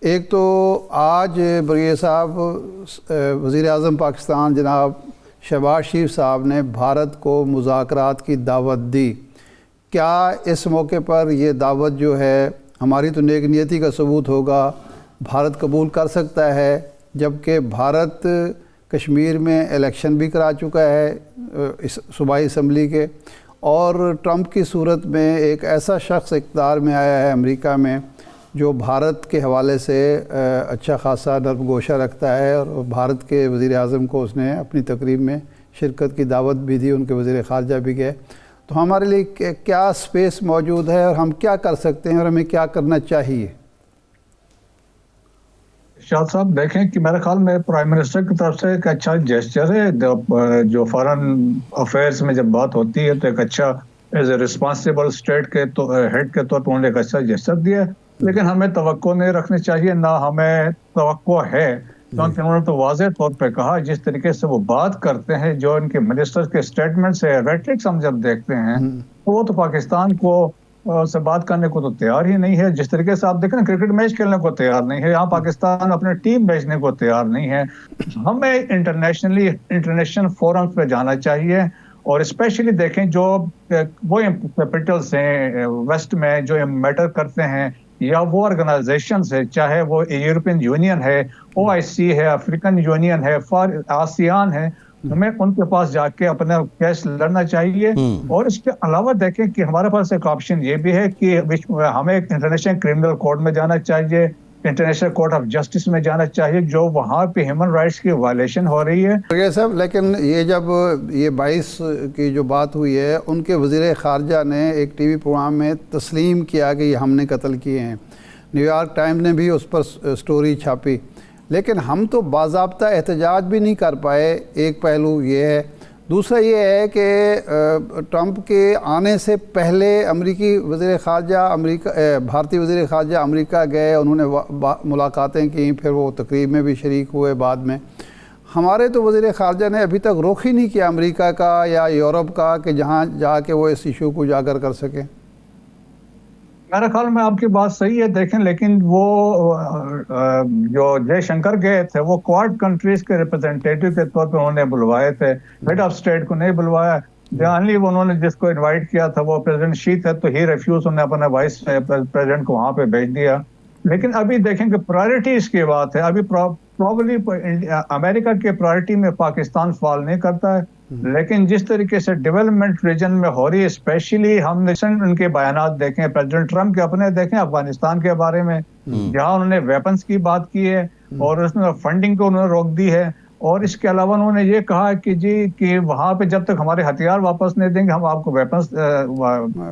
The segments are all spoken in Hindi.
एक तो आज बरगे साहब वज़ीर आज़म पाकिस्तान जनाब शहबाज शरीफ साहब ने भारत को मुज़ाकरात की दावत दी। क्या इस मौके पर ये दावत जो है हमारी तो नेक नियति का सबूत होगा, भारत कबूल कर सकता है, जबकि भारत कश्मीर में इलेक्शन भी करा चुका है इस सूबाई असम्बली के, और ट्रंप की सूरत में एक ऐसा शख्स इक़्तिदार में आया है अमेरिका में जो भारत के हवाले से अच्छा खासा नरमगोशा रखता है, और भारत के वज़ीर आज़म को उसने अपनी तकरीब में शिरकत की दावत भी दी, उनके वज़ीर ख़ारजा भी गए। तो हमारे लिए क्या स्पेस मौजूद है और हम क्या कर सकते हैं और हमें क्या करना चाहिए? शाह साहब देखें कि मेरे ख्याल में प्राइम मिनिस्टर की तरफ से एक अच्छा जेस्चर है। जो फॉरेन अफेयर्स में जब बात होती है तो एक अच्छा एज ए रिस्पॉन्सिबल स्टेट के तो हेड के तौर पर उन्होंने एक अच्छा जेस्चर दिया, लेकिन हमें तवक्को नहीं रखनी चाहिए, ना हमें तवक्को है, क्योंकि उन्होंने तो वाज़ेह तौर पे कहा जिस तरीके से वो बात करते हैं, जो इनके मिनिस्टर्स के स्टेटमेंट से रेटरिक्स हम जब देखते हैं तो वो तो पाकिस्तान को से बात करने को तो तैयार ही नहीं है। जिस तरीके से आप देखें ना, क्रिकेट मैच खेलने को तैयार नहीं है, यहाँ पाकिस्तान अपने टीम भेजने को तैयार नहीं है। हमें इंटरनेशनल फोरम्स पे जाना चाहिए, और स्पेशली देखें जो वो कैपिटल्स हैं वेस्ट में जो मैटर करते हैं, या वो ऑर्गेनाइजेशंस है, चाहे वो यूरोपियन यूनियन है, OIC है, अफ्रीकन यूनियन है, आसियान है, हमें उनके पास जाके अपना केस लड़ना चाहिए। और इसके अलावा देखें कि हमारे पास एक ऑप्शन ये भी है कि हमें एक इंटरनेशनल क्रिमिनल कोर्ट में जाना चाहिए, इंटरनेशनल कोर्ट ऑफ जस्टिस में जाना चाहिए, जो वहाँ पे ह्यूमन राइट्स की वायलेशन हो रही है। साहब, लेकिन ये जब ये 22 की जो बात हुई है, उनके वज़ीर ख़ारजा ने एक TV प्रोग्राम में तस्लीम किया कि ये हमने कत्ल किए हैं, न्यूयॉर्क टाइम्स ने भी उस पर स्टोरी छापी, लेकिन हम तो बाज़ाब्ता एहतजाज भी नहीं कर पाए। एक पहलू ये है। दूसरा ये है कि ट्रंप के आने से पहले अमेरिकी वज़ीर ख़ारजा भारतीय वज़ीर ख़ारजा अमेरिका गए, उन्होंने मुलाकातें की, फिर वो तकरीब में भी शरीक हुए बाद में। हमारे तो वज़ीर ख़ारजा ने अभी तक रुख ही नहीं किया अमेरिका का या यूरोप का कि जहाँ जाके वो इस इशू को उजागर कर सकें। मेरे ख्याल में आपकी बात सही है, देखें, लेकिन वो जो जयशंकर गए थे वो क्वाड कंट्रीज के रिप्रेजेंटेटिव के तौर पर उन्होंने बुलवाए थे, हेड ऑफ स्टेट को नहीं बुलवाया। जानली उन्होंने जिसको इनवाइट किया था वो प्रेसिडेंट शी थे, तो ही रिफ्यूज, उन्होंने अपने वाइस प्रेसिडेंट को वहां पे भेज दिया। लेकिन अभी देखें कि प्रायोरिटीज की बात है, अभी प्रॉब्ली अमेरिका के प्रायोरिटी में पाकिस्तान फॉल नहीं करता है, लेकिन जिस तरीके से डेवलपमेंट रीजन में हो रही है, स्पेशली हमने उनके बयानात देखें, प्रेसिडेंट ट्रंप के अपने देखें अफगानिस्तान के बारे में, जहां उन्होंने वेपन्स की बात की है और उसमें फंडिंग को उन्होंने रोक दी है, और इसके अलावा उन्होंने ये कहा कि जी कि वहां पे जब तक हमारे हथियार वापस नहीं देंगे हम आपको वेपन्स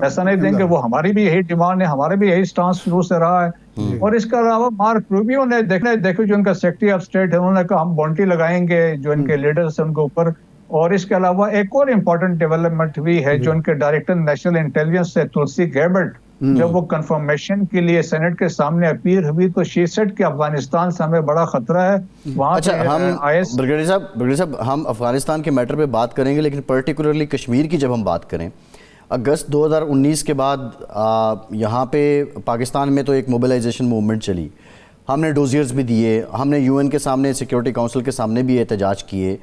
ऐसा नहीं देंगे। वो हमारी भी यही डिमांड है, हमारे भी यही स्टांस शुरू से रहा है। और इसके अलावा मार्क रूबियो ने देखो जो उनका सेक्रेटरी ऑफ स्टेट है, उन्होंने कहा हम बाउंड्री लगाएंगे जो इनके लीडर्स हैं उनके ऊपर। और इसके अलावा एक और इम्पोर्टेंट डेवलपमेंट भी है, जो उनके डायरेक्टर नेशनल इंटेलिजेंस है तुलसी गैबर्ट, जब वो कंफर्मेशन के लिए सेनेट के सामने अपील हुई तो शी सेड कि अफगानिस्तान से हमें बड़ा खतरा है वहाँ। अच्छा, हम ब्रिगेडियर साहब हम अफगानिस्तान के मैटर पे बात करेंगे, लेकिन पर्टिकुलरली कश्मीर की जब हम बात करें, अगस्त 2019 के बाद यहाँ पे पाकिस्तान में तो एक मोबिलाइजेशन मूवमेंट चली, हमने डोजियर्स भी दिए, हमने UN के सामने, सिक्योरिटी काउंसिल के सामने भी एहतजाज किए,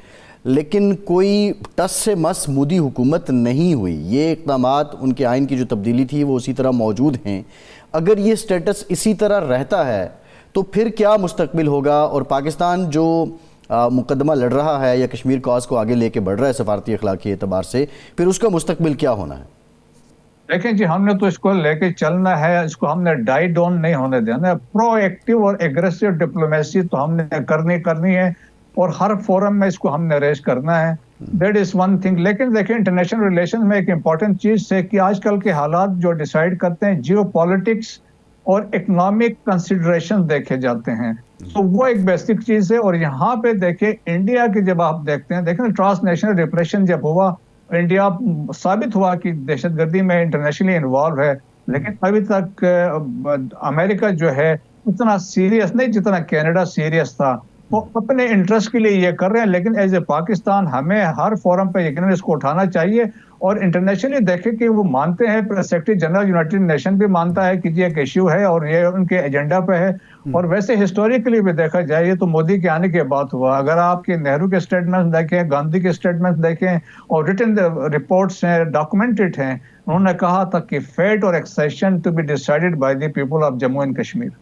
लेकिन कोई टस से मस मोदी हुकूमत नहीं हुई। ये इक़दामात, उनके आइन की जो तब्दीली थी वो उसी तरह मौजूद हैं। अगर ये स्टेटस इसी तरह रहता है तो फिर क्या मुस्तकबिल होगा, और पाकिस्तान जो मुकदमा लड़ रहा है या कश्मीर कॉज को आगे लेके बढ़ रहा है सफारती अखलाकी एतबार से, फिर उसका मुस्तकबिल क्या होना है? देखें जी, हमने तो इसको लेके चलना है, इसको हमने डाई डाउन नहीं होने देना है। प्रोएक्टिव और एग्रेसिव डिप्लोमेसी तो हमने करनी है, और हर फोरम में इसको हमने रेज करना है। That is one thing. लेकिन देखिए, इंटरनेशनल रिलेशन में एक इंपॉर्टेंट चीज है कि आजकल के हालात जो डिसाइड करते हैं, जियो पॉलिटिक्स और इकोनॉमिक कंसिडरेशन देखे जाते हैं, तो वो एक बेसिक चीज है। और यहाँ पे देखिए, इंडिया के जब आप देखते हैं, देखें ट्रांसनेशनल रिप्रेशन जब हुआ, इंडिया साबित हुआ कि दहशतगर्दी में इंटरनेशनली इन्वॉल्व है, लेकिन अभी तक अमेरिका जो है उतना सीरियस नहीं जितना कनाडा सीरियस था। वो अपने इंटरेस्ट के लिए ये कर रहे हैं, लेकिन एज ए पाकिस्तान हमें हर फोरम पे यकीनन इसको उठाना चाहिए। और इंटरनेशनली देखें कि वो मानते हैं, सेक्रेटरी जनरल यूनाइटेड नेशन भी मानता है कि ये एक इश्यू है और ये उनके एजेंडा पे है। और वैसे हिस्टोरिकली भी देखा जाए, ये तो मोदी के आने के बाद हुआ। अगर आपके नेहरू के स्टेटमेंट्स देखें, गांधी के स्टेटमेंट्स देखें और रिटन रिपोर्ट्स हैं, डॉक्यूमेंटेड हैं, उन्होंने कहा था कि फेट और accession to be decided by the people of Jammu and Kashmir.